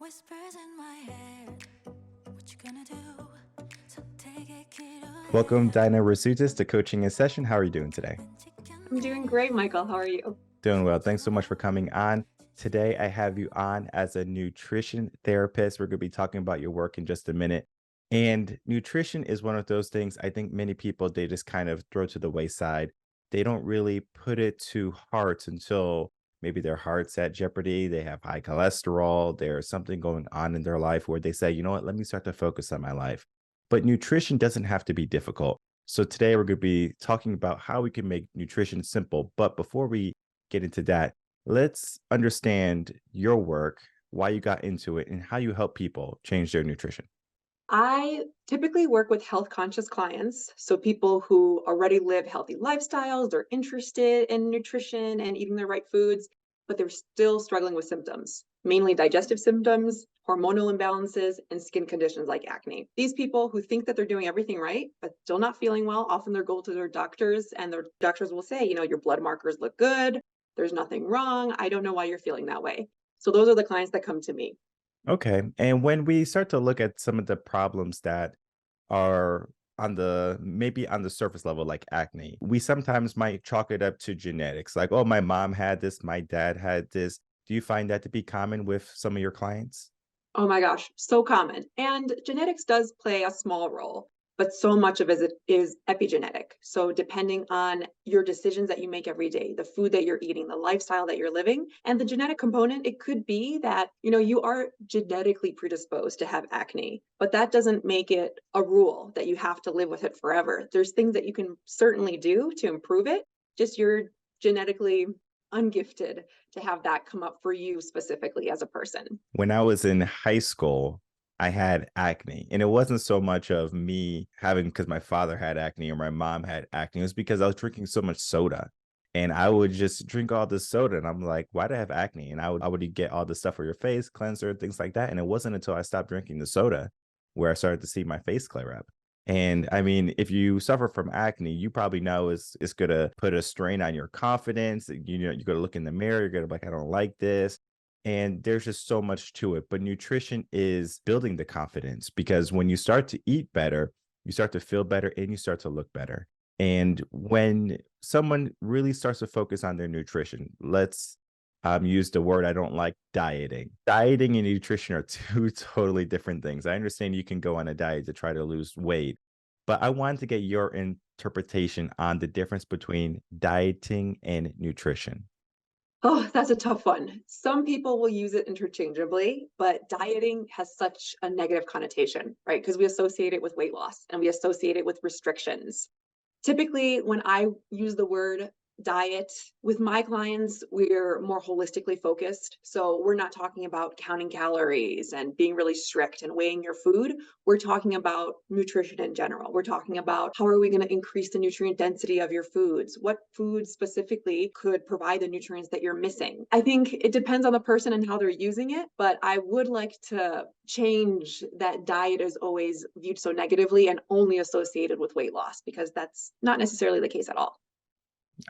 whispers in my head. What you gonna do? So take it, kid, Welcome, away. Daina Rasutis, to Coaching in Session. How are you doing today? I'm doing great, Michael. How are you? Doing well. Thanks so much for coming on. Today, I have you on as a nutrition therapist. We're going to be talking about your work in just a minute. And nutrition is one of those things I think many people, they just kind of throw to the wayside. They don't really put it to heart until maybe their heart's at jeopardy. They have high cholesterol. There's something going on in their life where they say, you know what, let me start to focus on my life. But nutrition doesn't have to be difficult. So today we're going to be talking about how we can make nutrition simple. But before we get into that, let's understand your work, why you got into it, and how you help people change their nutrition. I typically work with health conscious clients, so people who already live healthy lifestyles, they're interested in nutrition and eating the right foods, but they're still struggling with symptoms, mainly digestive symptoms, hormonal imbalances, and skin conditions like acne. These people who think that they're doing everything right, but still not feeling well, often they'll go to their doctors and their doctors will say, your blood markers look good, there's nothing wrong, I don't know why you're feeling that way. So those are the clients that come to me. Okay. And when we start to look at some of the problems that are on the maybe on the surface level, like acne, we sometimes might chalk it up to genetics. Like, oh, my mom had this, my dad had this. Do you find that to be common with some of your clients? Oh my gosh, so common. And genetics does play a small role, but so much of it is epigenetic. So depending on your decisions that you make every day, the food that you're eating, the lifestyle that you're living, and the genetic component, it could be that, you are genetically predisposed to have acne, but that doesn't make it a rule that you have to live with it forever. There's things that you can certainly do to improve it. Just you're genetically ungifted to have that come up for you specifically as a person. When I was in high school, I had acne. And it wasn't so much of me having because my father had acne or my mom had acne. It was because I was drinking so much soda. And I would just drink all this soda. And I'm like, why do I have acne? And I would get all this stuff for your face, cleanser, and things like that. And it wasn't until I stopped drinking the soda where I started to see my face clear up. And I mean, if you suffer from acne, you probably know it's gonna put a strain on your confidence. You're gonna look in the mirror, you're gonna be like, I don't like this. And there's just so much to it. But nutrition is building the confidence because when you start to eat better, you start to feel better and you start to look better. And when someone really starts to focus on their nutrition, let's use the word I don't like, dieting. Dieting and nutrition are two totally different things. I understand you can go on a diet to try to lose weight, but I wanted to get your interpretation on the difference between dieting and nutrition. Oh, that's a tough one. Some people will use it interchangeably, but dieting has such a negative connotation, right? Because we associate it with weight loss and we associate it with restrictions. Typically, when I use the word diet with my clients, we're more holistically focused. So we're not talking about counting calories and being really strict and weighing your food. We're talking about nutrition in general. We're talking about how are we going to increase the nutrient density of your foods? What foods specifically could provide the nutrients that you're missing? I think it depends on the person and how they're using it, but I would like to change that diet is always viewed so negatively and only associated with weight loss because that's not necessarily the case at all.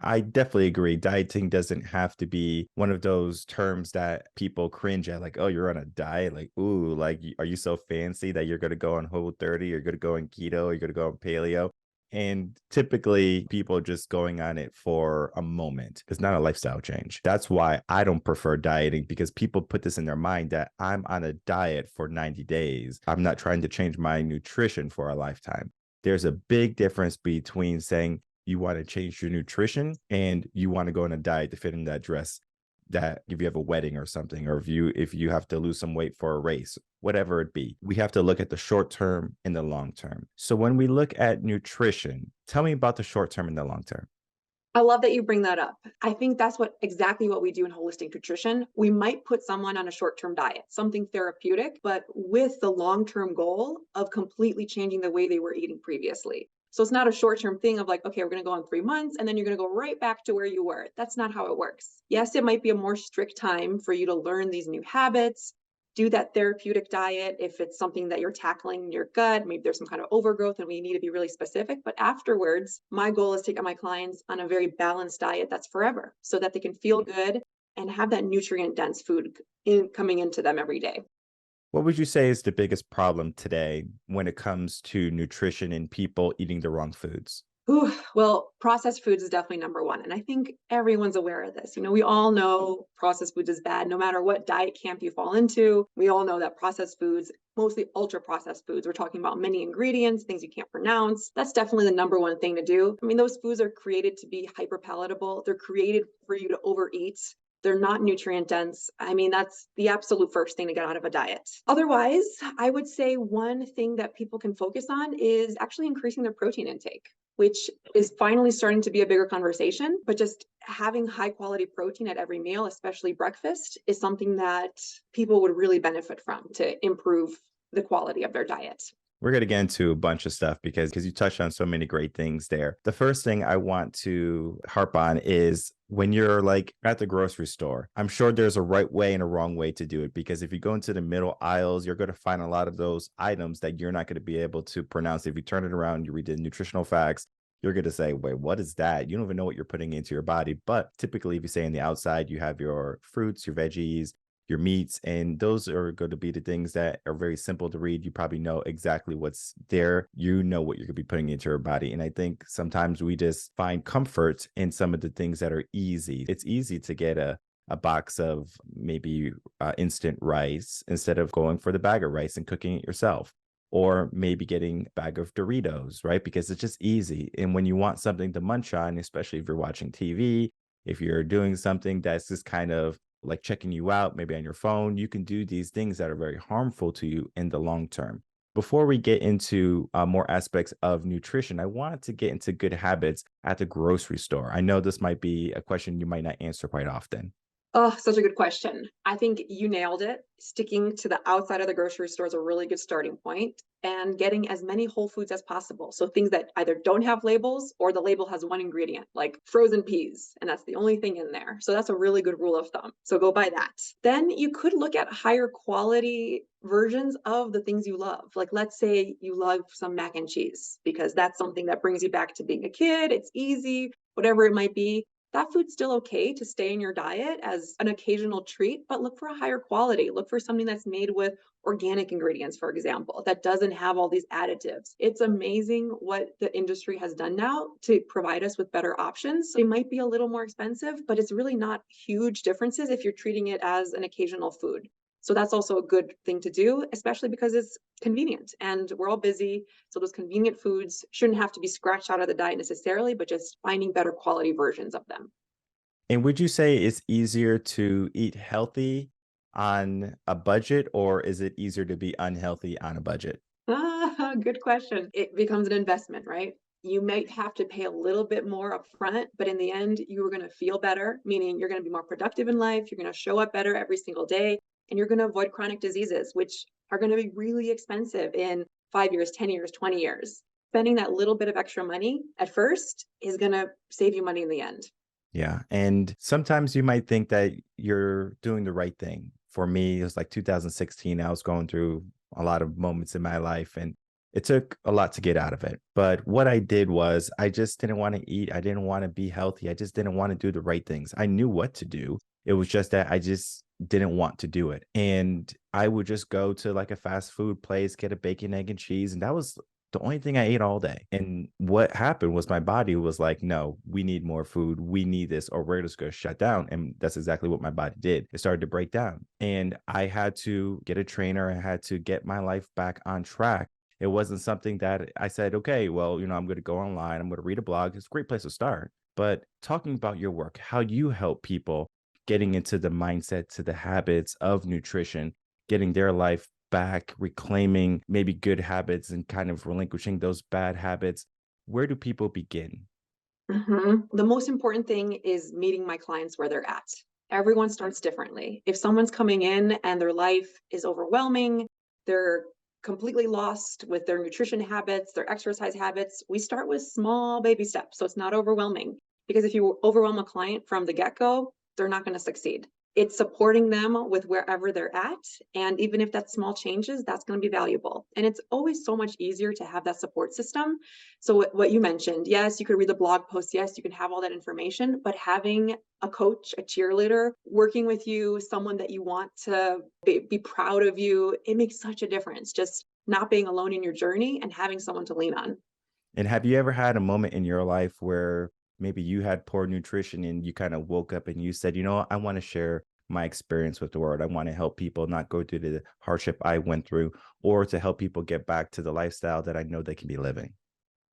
I definitely agree. Dieting doesn't have to be one of those terms that people cringe at, like, oh, you're on a diet. Like, ooh, like, are you so fancy that you're going to go on Whole 30? You're going to go on keto? You're going to go on paleo? And typically, people just going on it for a moment. It's not a lifestyle change. That's why I don't prefer dieting because people put this in their mind that I'm on a diet for 90 days. I'm not trying to change my nutrition for a lifetime. There's a big difference between saying, you want to change your nutrition and you want to go on a diet to fit in that dress that if you have a wedding or something, or if you have to lose some weight for a race, whatever it be. We have to look at the short term and the long term. So when we look at nutrition, tell me about the short term and the long term. I love that you bring that up. I think that's exactly what we do in holistic nutrition. We might put someone on a short-term diet, something therapeutic, but with the long-term goal of completely changing the way they were eating previously. So it's not a short-term thing of like, okay, we're going to go on 3 months and then you're going to go right back to where you were. That's not how it works. Yes, it might be a more strict time for you to learn these new habits, do that therapeutic diet if it's something that you're tackling in your gut. Maybe there's some kind of overgrowth and we need to be really specific. But afterwards, my goal is to get my clients on a very balanced diet that's forever so that they can feel good and have that nutrient dense food coming into them every day. What would you say is the biggest problem today when it comes to nutrition and people eating the wrong foods? Ooh, well, processed foods is definitely number one. And I think everyone's aware of this. We all know processed foods is bad, no matter what diet camp you fall into. We all know that processed foods, mostly ultra processed foods, we're talking about many ingredients, things you can't pronounce. That's definitely the number one thing to do. I mean, those foods are created to be hyper palatable. They're created for you to overeat. They're not nutrient dense. I mean, that's the absolute first thing to get out of a diet. Otherwise, I would say one thing that people can focus on is actually increasing their protein intake, which is finally starting to be a bigger conversation. But just having high quality protein at every meal, especially breakfast, is something that people would really benefit from to improve the quality of their diet. We're going to get into a bunch of stuff because you touched on so many great things there. The first thing I want to harp on is when you're like at the grocery store, I'm sure there's a right way and a wrong way to do it, because if you go into the middle aisles, you're going to find a lot of those items that you're not going to be able to pronounce. If you turn it around, you read the nutritional facts, you're going to say, wait, what is that? You don't even know what you're putting into your body. But typically, if you say on the outside, you have your fruits, your veggies, your meats, and those are going to be the things that are very simple to read. You probably know exactly what's there. You know what you're going to be putting into your body. And I think sometimes we just find comfort in some of the things that are easy. It's easy to get a box of maybe instant rice instead of going for the bag of rice and cooking it yourself. Or maybe getting a bag of Doritos, right? Because it's just easy. And when you want something to munch on, especially if you're watching TV, if you're doing something that's just kind of like checking you out, maybe on your phone, you can do these things that are very harmful to you in the long term. Before we get into more aspects of nutrition, I wanted to get into good habits at the grocery store. I know this might be a question you might not answer quite often. Oh, such a good question. I think you nailed it. Sticking to the outside of the grocery store is a really good starting point, and getting as many whole foods as possible. So things that either don't have labels or the label has one ingredient, like frozen peas, and that's the only thing in there. So that's a really good rule of thumb. So go by that. Then you could look at higher quality versions of the things you love. Like, let's say you love some mac and cheese because that's something that brings you back to being a kid. It's easy, whatever it might be. That food's still okay to stay in your diet as an occasional treat, but look for a higher quality. Look for something that's made with organic ingredients, for example, that doesn't have all these additives. It's amazing what the industry has done now to provide us with better options. They might be a little more expensive, but it's really not huge differences if you're treating it as an occasional food. So that's also a good thing to do, especially because it's convenient and we're all busy. So those convenient foods shouldn't have to be scratched out of the diet necessarily, but just finding better quality versions of them. And would you say it's easier to eat healthy on a budget, or is it easier to be unhealthy on a budget? Good question. It becomes an investment, right? You might have to pay a little bit more upfront, but in the end, you are going to feel better, meaning you're going to be more productive in life. You're going to show up better every single day, and you're going to avoid chronic diseases, which are going to be really expensive in 5 years, 10 years, 20 years. Spending that little bit of extra money at first is going to save you money in the end. Yeah. And sometimes you might think that you're doing the right thing. For me, it was like 2016. I was going through a lot of moments in my life, and it took a lot to get out of it. But what I did was I just didn't want to eat. I didn't want to be healthy. I just didn't want to do the right things. I knew what to do. It was just that I just didn't want to do it. And I would just go to like a fast food place, get a bacon, egg, and cheese. And that was the only thing I ate all day. And what happened was my body was like, no, we need more food. We need this, or we're just going to shut down. And that's exactly what my body did. It started to break down. And I had to get a trainer. I had to get my life back on track. It wasn't something that I said, okay, well, I'm going to go online. I'm going to read a blog. It's a great place to start. But talking about your work, how you help people getting into the mindset, to the habits of nutrition, getting their life back, reclaiming maybe good habits and kind of relinquishing those bad habits. Where do people begin? The most important thing is meeting my clients where they're at. Everyone starts differently. If someone's coming in and their life is overwhelming, they're completely lost with their nutrition habits, their exercise habits, we start with small baby steps. So it's not overwhelming, because if you overwhelm a client from the get-go, they're not going to succeed. it's supporting them with wherever they're at. And even if that's small changes, that's going to be valuable. And it's always so much easier to have that support system. So what you mentioned, yes, you could read the blog post. Yes, you can have all that information, but having a coach, a cheerleader working with you, someone that you want to be proud of you, it makes such a difference. Just not being alone in your journey and having someone to lean on. And have you ever had a moment in your life where maybe you had poor nutrition and you kind of woke up and you said, you know, I want to share my experience with the world. I want to help people not go through the hardship I went through, or to help people get back to the lifestyle that I know they can be living?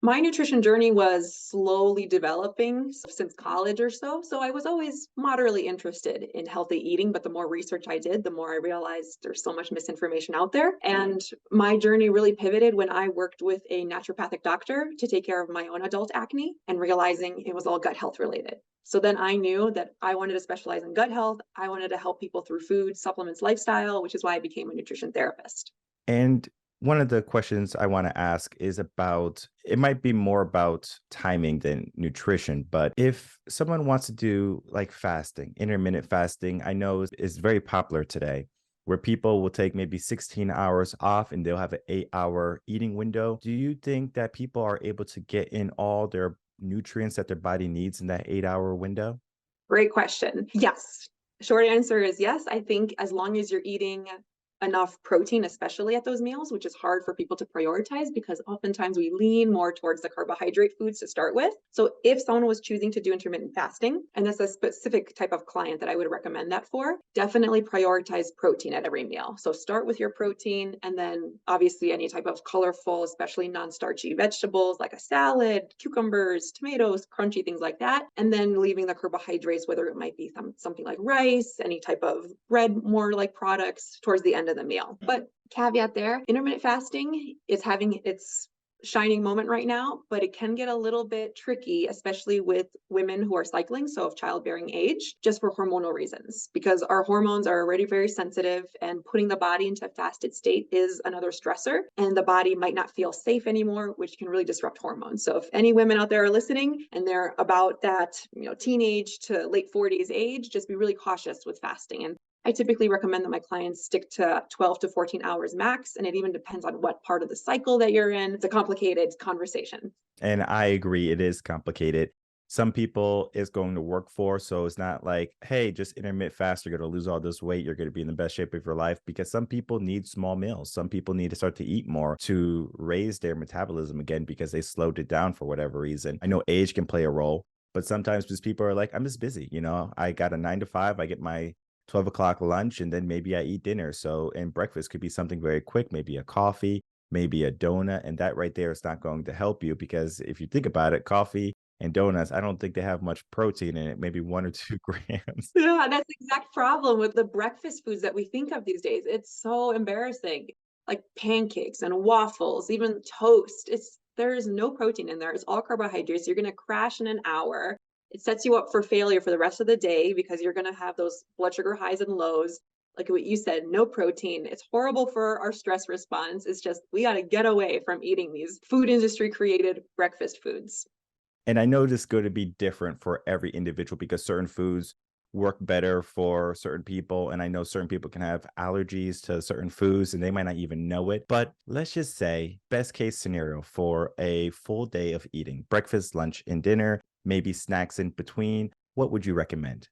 My nutrition journey was slowly developing since college or so. So I was always moderately interested in healthy eating, but the more research I did, the more I realized there's so much misinformation out there. And my journey really pivoted when I worked with a naturopathic doctor to take care of my own adult acne and realizing it was all gut health related. So then I knew that I wanted to specialize in gut health. I wanted to help people through food, supplements, lifestyle, which is why I became a nutrition therapist. And one of the questions I want to ask is about, it might be more about timing than nutrition, but if someone wants to do like fasting, intermittent fasting, I know is very popular today, where people will take maybe 16 hours off and they'll have an 8-hour eating window. Do you think that people are able to get in all their nutrients that their body needs in that 8-hour window? Great question. Yes. Short answer is yes. I think as long as you're eating enough protein, especially at those meals, which is hard for people to prioritize because oftentimes we lean more towards the carbohydrate foods to start with. So if someone was choosing to do intermittent fasting, and that's a specific type of client that I would recommend that for, definitely prioritize protein at every meal. So start with your protein, and then obviously any type of colorful, especially non-starchy vegetables like a salad, cucumbers, tomatoes, crunchy things like that. And then leaving the carbohydrates, whether it might be something like rice, any type of bread, more like products towards the end of the meal. But caveat there, intermittent fasting is having its shining moment right now, but it can get a little bit tricky, especially with women who are cycling, so of childbearing age, just for hormonal reasons, because our hormones are already very sensitive, and putting the body into a fasted state is another stressor, and the body might not feel safe anymore, which can really disrupt hormones. So if any women out there are listening and they're about that, teenage to late 40s age, just be really cautious with fasting. And I typically recommend that my clients stick to 12 to 14 hours max, and it even depends on what part of the cycle that you're in. It's a complicated conversation. And I agree, it is complicated. Some people it's going to work for, so it's not like, hey, just intermittent fast, you're going to lose all this weight, you're going to be in the best shape of your life, because some people need small meals. Some people need to start to eat more to raise their metabolism again because they slowed it down for whatever reason. I know age can play a role, but sometimes just people are like, I'm just busy. I got a 9 to 5, I get my 12 o'clock lunch, and then maybe I eat dinner. So, and breakfast could be something very quick, maybe a coffee, maybe a donut. And that right there is not going to help you, because if you think about it, coffee and donuts, I don't think they have much protein in it, maybe 1 or 2 grams. Yeah, that's the exact problem with the breakfast foods that we think of these days. It's so embarrassing. Like pancakes and waffles, even toast. There's no protein in there. It's all carbohydrates. You're going to crash in an hour. It sets you up for failure for the rest of the day because you're going to have those blood sugar highs and lows. Like what you said, no protein. It's horrible for our stress response. It's just, we got to get away from eating these food industry created breakfast foods. And I know this is going to be different for every individual, because certain foods work better for certain people. And I know certain people can have allergies to certain foods and they might not even know it. But let's just say, best case scenario for a full day of eating breakfast, lunch, and dinner, maybe snacks in between, what would you recommend?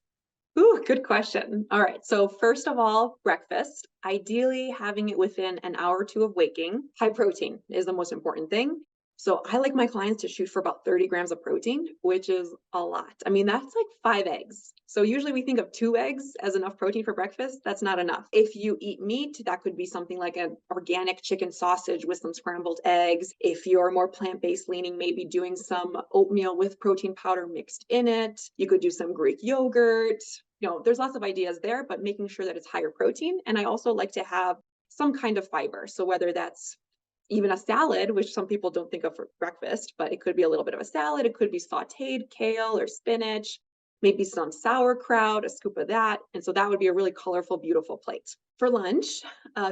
Ooh, good question. All right. So first of all, breakfast, ideally having it within an hour or two of waking. High protein is the most important thing. So I like my clients to shoot for about 30 grams of protein, which is a lot. I mean, that's like 5 eggs. So usually we think of 2 eggs as enough protein for breakfast. That's not enough. If you eat meat, that could be something like an organic chicken sausage with some scrambled eggs. If you're more plant-based leaning, maybe doing some oatmeal with protein powder mixed in it. You could do some Greek yogurt. There's lots of ideas there, but making sure that it's higher protein. And I also like to have some kind of fiber. So whether that's even a salad, which some people don't think of for breakfast, but it could be a little bit of a salad. It could be sauteed kale or spinach, maybe some sauerkraut, a scoop of that. And so that would be a really colorful, beautiful plate. For lunch,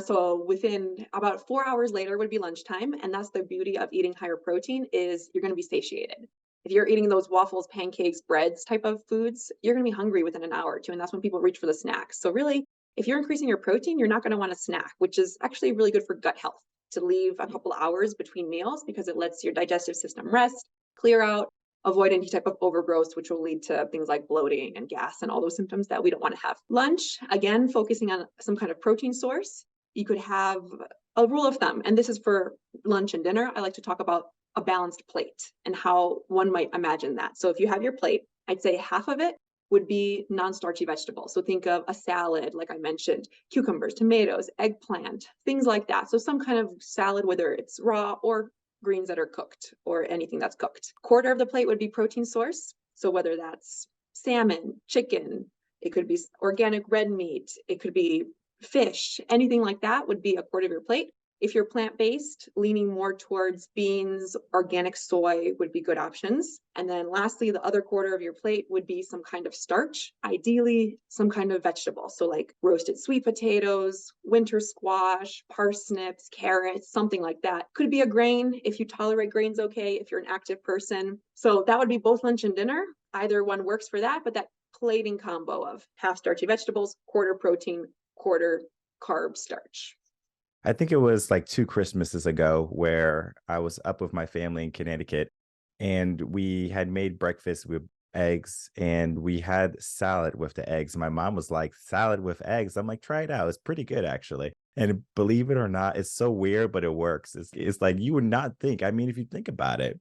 so within about 4 hours later would be lunchtime. And that's the beauty of eating higher protein, is you're going to be satiated. If you're eating those waffles, pancakes, breads type of foods, you're going to be hungry within an hour or two. And that's when people reach for the snacks. So really, if you're increasing your protein, you're not going to want a snack, which is actually really good for gut health, to leave a couple of hours between meals, because it lets your digestive system rest, clear out, avoid any type of overgrowth, which will lead to things like bloating and gas and all those symptoms that we don't want to have. Lunch, again, focusing on some kind of protein source. You could have a rule of thumb, and this is for lunch and dinner. I like to talk about a balanced plate and how one might imagine that. So if you have your plate, I'd say half of it would be non-starchy vegetables. So think of a salad, like I mentioned, cucumbers, tomatoes, eggplant, things like that. So some kind of salad, whether it's raw or greens that are cooked or anything that's cooked. Quarter of the plate would be protein source. So whether that's salmon, chicken, it could be organic red meat, it could be fish, anything like that would be a quarter of your plate. If you're plant-based, leaning more towards beans, organic soy would be good options. And then lastly, the other quarter of your plate would be some kind of starch, ideally some kind of vegetable. So like roasted sweet potatoes, winter squash, parsnips, carrots, something like that. Could be a grain if you tolerate grains okay, if you're an active person. So that would be both lunch and dinner. Either one works for that, but that plating combo of half starchy vegetables, quarter protein, quarter carb starch. I think it was like 2 Christmases ago where I was up with my family in Connecticut, and we had made breakfast with eggs, and we had salad with the eggs. My mom was like, "Salad with eggs?" I'm like, "Try it out. It's pretty good, actually." And believe it or not, it's so weird, but it works. It's like you would not think. I mean, if you think about it,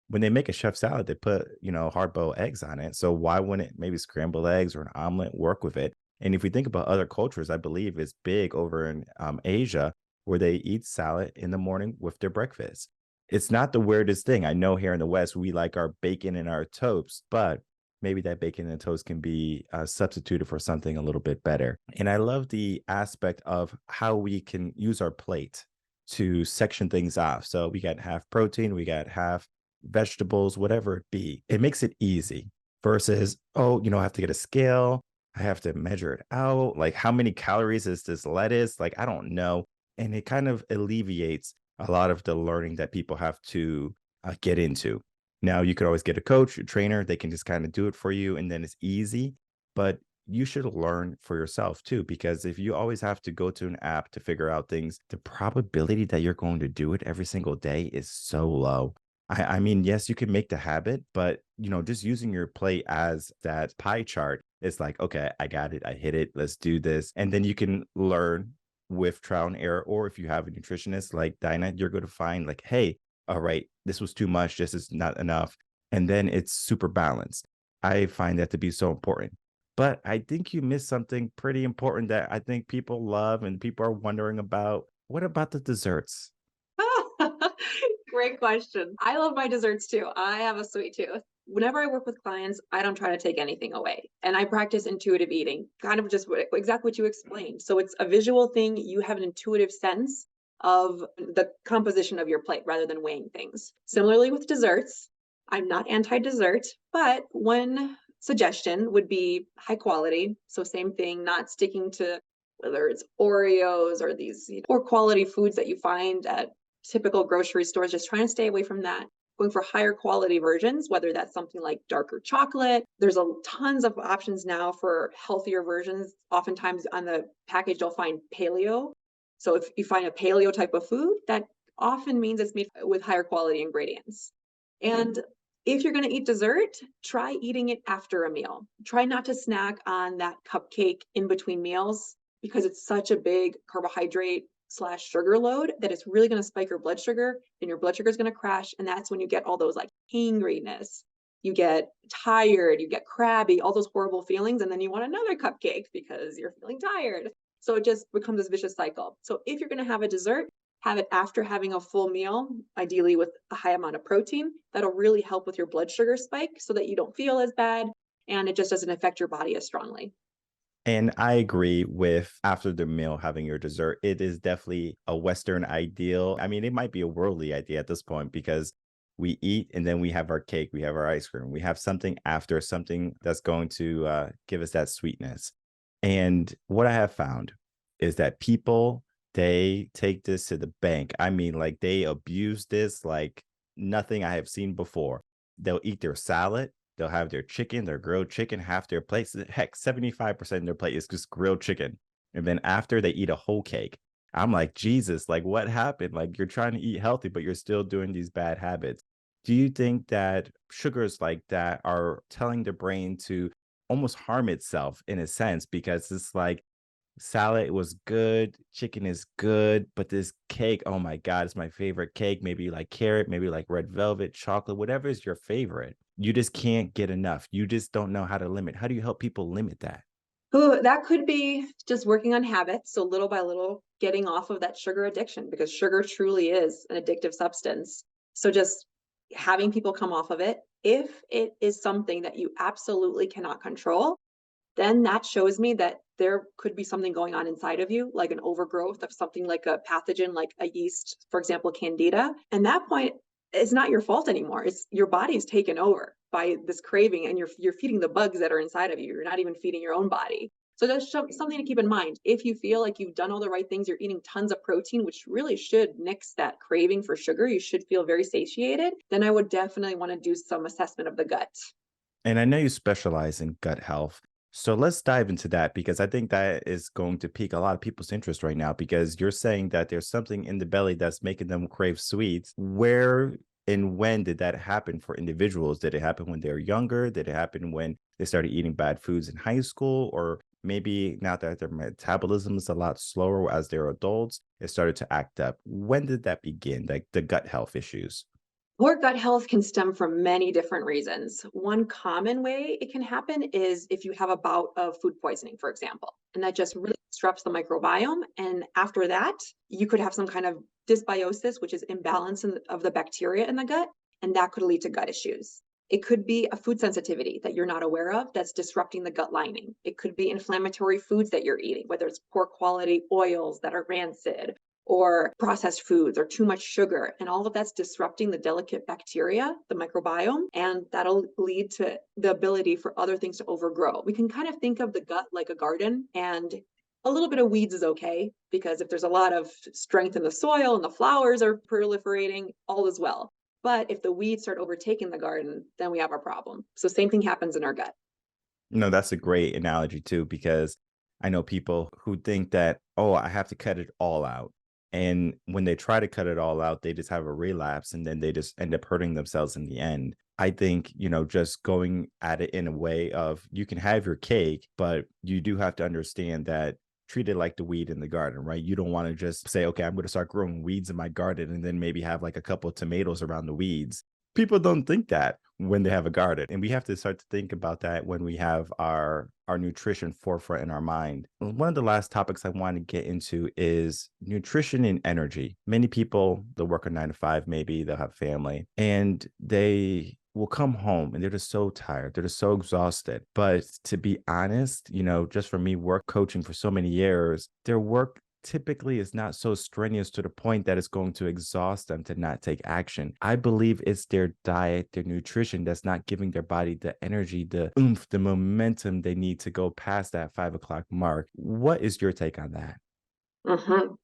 when they make a chef salad, they put, hard-boiled eggs on it. So why wouldn't maybe scrambled eggs or an omelet work with it? And if we think about other cultures, I believe it's big over in Asia, where they eat salad in the morning with their breakfast. It's not the weirdest thing. I know here in the West, we like our bacon and our toast, but maybe that bacon and toast can be substituted for something a little bit better. And I love the aspect of how we can use our plate to section things off. So we got half protein, we got half vegetables, whatever it be. It makes it easy versus, oh, I have to get a scale. I have to measure it out. Like, how many calories is this lettuce? Like, I don't know. And it kind of alleviates a lot of the learning that people have to get into. Now, you could always get a coach, a trainer. They can just kind of do it for you, and then it's easy. But you should learn for yourself too, because if you always have to go to an app to figure out things, the probability that you're going to do it every single day is so low. I mean, yes, you can make the habit, but just using your plate as that pie chart, it's like, okay, I got it, I hit it, let's do this. And then you can learn with trial and error. Or if you have a nutritionist like Dinah, you're going to find like, hey, all right, this was too much, this is not enough. And then it's super balanced. I find that to be so important. But I think you missed something pretty important that I think people love and people are wondering about. What about the desserts? Great question. I love my desserts too. I have a sweet tooth. Whenever I work with clients, I don't try to take anything away. And I practice intuitive eating, kind of just exactly what you explained. So it's a visual thing. You have an intuitive sense of the composition of your plate rather than weighing things. Similarly with desserts, I'm not anti-dessert, but one suggestion would be high quality. So same thing, not sticking to whether it's Oreos or these poor quality foods that you find at typical grocery stores, just trying to stay away from that. Going for higher quality versions, whether that's something like darker chocolate. There's tons of options now for healthier versions. Oftentimes on the package, you'll find paleo. So if you find a paleo type of food, that often means it's made with higher quality ingredients. And if you're going to eat dessert, try eating it after a meal. Try not to snack on that cupcake in between meals, because it's such a big carbohydrate / sugar load that it's really going to spike your blood sugar, and your blood sugar is going to crash. And that's when you get all those like hangriness, you get tired, you get crabby, all those horrible feelings. And then you want another cupcake because you're feeling tired. So it just becomes this vicious cycle. So if you're going to have a dessert, have it after having a full meal, ideally with a high amount of protein. That'll really help with your blood sugar spike so that you don't feel as bad and it just doesn't affect your body as strongly. And I agree with after the meal having your dessert. It is definitely a Western ideal. I mean, it might be a worldly idea at this point because we eat and then we have our cake, we have our ice cream, we have something after, something that's going to give us that sweetness. And what I have found is that people, they take this to the bank. I mean, like they abuse this like nothing I have seen before. they'll eat their salad, they'll have their chicken, their grilled chicken, half their plate. Heck, 75% of their plate is just grilled chicken. And then after they eat a whole cake. I'm like, Jesus, like what happened? Like you're trying to eat healthy, but you're still doing these bad habits. Do you think that sugars like that are telling the brain to almost harm itself in a sense? Because it's like salad was good, chicken is good, but this cake, oh my God, it's my favorite cake. Maybe you like carrot, maybe like red velvet, chocolate, whatever is your favorite. You just can't get enough. You just don't know how to limit. How do you help people limit that? Ooh, that could be just working on habits. So little by little, getting off of that sugar addiction, because sugar truly is an addictive substance. So just having people come off of it. If it is something that you absolutely cannot control, then that shows me that there could be something going on inside of you, like an overgrowth of something like a pathogen, like a yeast, for example, candida. And that point, it's not your fault anymore. It's your body's taken over by this craving, and you're feeding the bugs that are inside of you. You're not even feeding your own body. So that's something to keep in mind. If you feel like you've done all the right things, you're eating tons of protein, which really should nix that craving for sugar. You should feel very satiated. Then I would definitely want to do some assessment of the gut. And I know you specialize in gut health. So let's dive into that because I think that is going to pique a lot of people's interest right now because you're saying that there's something in the belly that's making them crave sweets. Where and when did that happen for individuals? Did it happen when they were younger? Did it happen when they started eating bad foods in high school? Or maybe now that their metabolism is a lot slower as they're adults, it started to act up. When did that begin, like the gut health issues? Poor gut health can stem from many different reasons. One common way it can happen is if you have a bout of food poisoning, for example, and that just really disrupts the microbiome. And after that, you could have some kind of dysbiosis, which is imbalance of the bacteria in the gut, and that could lead to gut issues. It could be a food sensitivity that you're not aware of that's disrupting the gut lining. It could be inflammatory foods that you're eating, whether it's poor quality oils that are rancid, or processed foods or too much sugar. And all of that's disrupting the delicate bacteria, the microbiome, and that'll lead to the ability for other things to overgrow. We can kind of think of the gut like a garden, and a little bit of weeds is okay, because if there's a lot of strength in the soil and the flowers are proliferating, all is well. But if the weeds start overtaking the garden, then we have a problem. So same thing happens in our gut. No, that's a great analogy too, because I know people who think that, oh, I have to cut it all out. And when they try to cut it all out, they just have a relapse and then they just end up hurting themselves in the end. I think, just going at it in a way of you can have your cake, but you do have to understand that treat it like the weed in the garden, right? You don't want to just say, okay, I'm going to start growing weeds in my garden and then maybe have like a couple of tomatoes around the weeds. People don't think that when they have a garden, and we have to start to think about that when we have our nutrition forefront in our mind. One of the last topics I want to get into is nutrition and energy. Many people, they'll work a 9 to 5, maybe they'll have family, and they will come home and they're just so tired, they're just so exhausted. But to be honest, just for me, work coaching for so many years, their work typically is not so strenuous to the point that it's going to exhaust them to not take action. I believe it's their diet, their nutrition that's not giving their body the energy, the oomph, the momentum they need to go past that 5 o'clock mark. What is your take on that?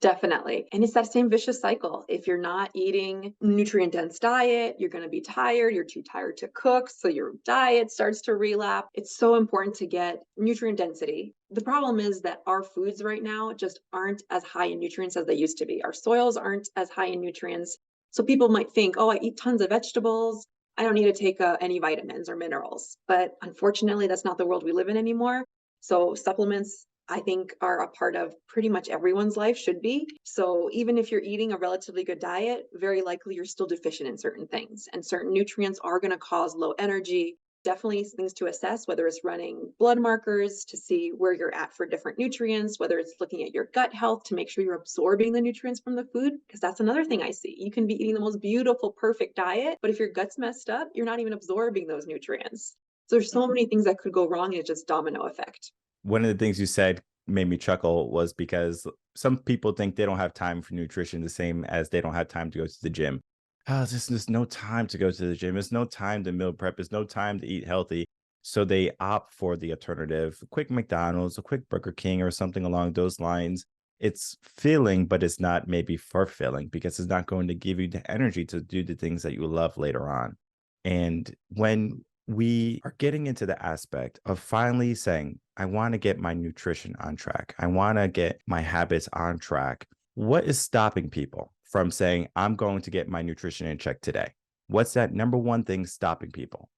Definitely. And it's that same vicious cycle. If you're not eating nutrient dense diet, you're going to be tired. You're too tired to cook. So your diet starts to relapse. It's so important to get nutrient density. The problem is that our foods right now just aren't as high in nutrients as they used to be. Our soils aren't as high in nutrients. So people might think, oh, I eat tons of vegetables, I don't need to take any vitamins or minerals. But unfortunately, that's not the world we live in anymore. So supplements, I think, are a part of pretty much everyone's life, should be. So even if you're eating a relatively good diet, very likely you're still deficient in certain things, and certain nutrients are going to cause low energy. Definitely things to assess, whether it's running blood markers to see where you're at for different nutrients, whether it's looking at your gut health to make sure you're absorbing the nutrients from the food, because that's another thing I see. You can be eating the most beautiful, perfect diet, but if your gut's messed up, you're not even absorbing those nutrients. So there's so many things that could go wrong, and it's just domino effect. One of the things you said made me chuckle was because some people think they don't have time for nutrition the same as they don't have time to go to the gym. Oh, there's no time to go to the gym. There's no time to meal prep. There's no time to eat healthy. So they opt for the alternative, a quick McDonald's, a quick Burger King, or something along those lines. It's filling, but it's not maybe fulfilling because it's not going to give you the energy to do the things that you love later on. And when we are getting into the aspect of finally saying, I want to get my nutrition on track, I want to get my habits on track, what is stopping people from saying, I'm going to get my nutrition in check today? What's that number one thing stopping people?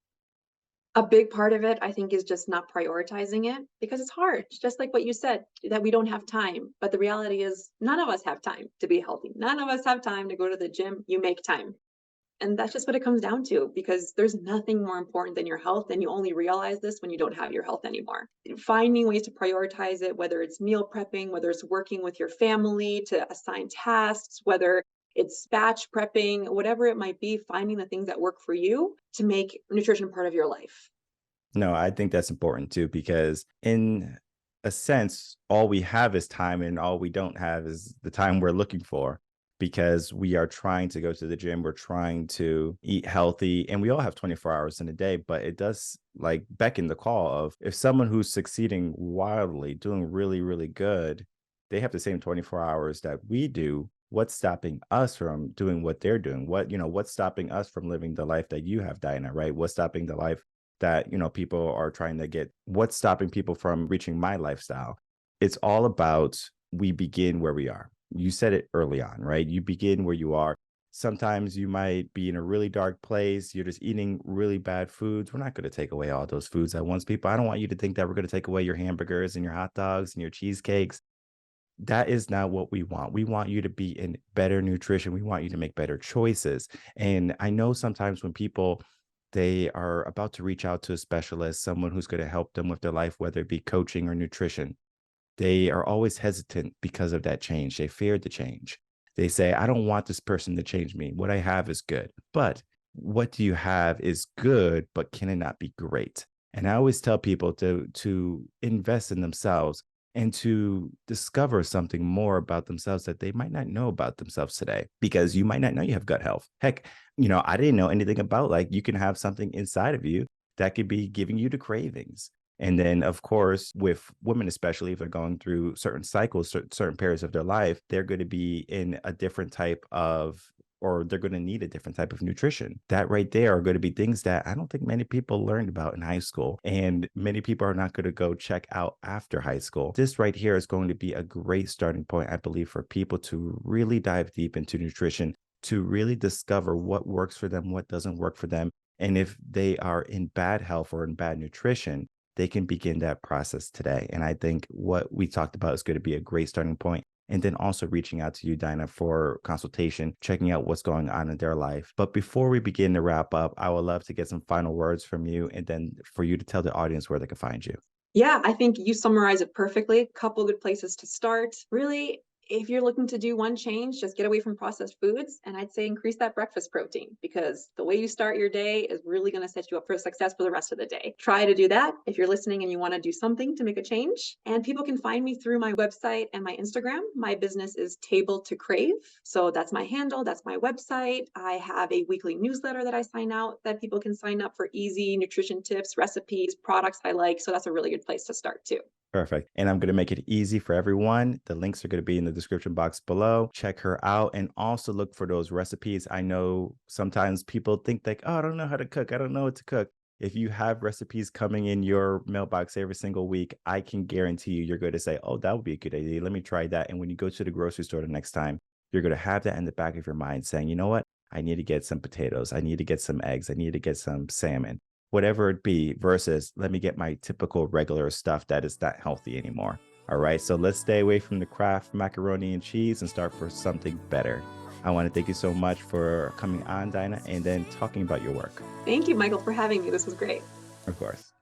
A big part of it, I think, is just not prioritizing it because it's hard. It's just like what you said, that we don't have time. But the reality is, none of us have time to be healthy. None of us have time to go to the gym. You make time. And that's just what it comes down to, because there's nothing more important than your health. And you only realize this when you don't have your health anymore. Finding ways to prioritize it, whether it's meal prepping, whether it's working with your family to assign tasks, whether it's batch prepping, whatever it might be, finding the things that work for you to make nutrition part of your life. No, I think that's important too, because in a sense, all we have is time and all we don't have is the time we're looking for, because we are trying to go to the gym, we're trying to eat healthy, and we all have 24 hours in a day, but it does like beckon the call of if someone who's succeeding wildly, doing really, really good, they have the same 24 hours that we do. What's stopping us from doing what they're doing? What's stopping us from living the life that you have, Dinah, right? What's stopping the life that, people are trying to get? What's stopping people from reaching my lifestyle? It's all about, we begin where we are. You said it early on, right? You begin where you are. Sometimes you might be in a really dark place. You're just eating really bad foods. We're not going to take away all those foods at once, people. I don't want you to think that we're going to take away your hamburgers and your hot dogs and your cheesecakes. That is not what we want. We want you to be in better nutrition. We want you to make better choices. And I know sometimes when people, they are about to reach out to a specialist, someone who's going to help them with their life, whether it be coaching or nutrition, they are always hesitant because of that change. They fear the change. They say, I don't want this person to change me. What I have is good. But what do you have is good, but can it not be great? And I always tell people to invest in themselves and to discover something more about themselves that they might not know about themselves today, because you might not know you have gut health. Heck, I didn't know anything about, like, you can have something inside of you that could be giving you the cravings. And then, of course, with women, especially if they're going through certain cycles, certain periods of their life, they're going to be in a different type of, or they're going to need a different type of nutrition. That right there are going to be things that I don't think many people learned about in high school. And many people are not going to go check out after high school. This right here is going to be a great starting point, I believe, for people to really dive deep into nutrition, to really discover what works for them, what doesn't work for them. And if they are in bad health or in bad nutrition, they can begin that process today. And I think what we talked about is going to be a great starting point. And then also reaching out to you, Dinah, for consultation, checking out what's going on in their life. But before we begin to wrap up, I would love to get some final words from you, and then for you to tell the audience where they can find you. Yeah, I think you summarize it perfectly. A couple good places to start. Really, if you're looking to do one change, just get away from processed foods. And I'd say increase that breakfast protein, because the way you start your day is really going to set you up for success for the rest of the day. Try to do that if you're listening and you want to do something to make a change. And people can find me through my website and my Instagram. My business is Table to Crave. So that's my handle. That's my website. I have a weekly newsletter that I sign out that people can sign up for easy nutrition tips, recipes, products I like. So that's a really good place to start too. Perfect. And I'm going to make it easy for everyone. The links are going to be in the description box below. Check her out and also look for those recipes. I know sometimes people think like, oh, I don't know how to cook. I don't know what to cook. If you have recipes coming in your mailbox every single week, I can guarantee you're going to say, oh, that would be a good idea. Let me try that. And when you go to the grocery store the next time, you're going to have that in the back of your mind saying, you know what? I need to get some potatoes. I need to get some eggs. I need to get some salmon. Whatever it be, versus let me get my typical regular stuff that is not healthy anymore. All right, so let's stay away from the Kraft macaroni and cheese and start for something better. I want to thank you so much for coming on, Dinah, and then talking about your work. Thank you, Michael, for having me. This was great. Of course.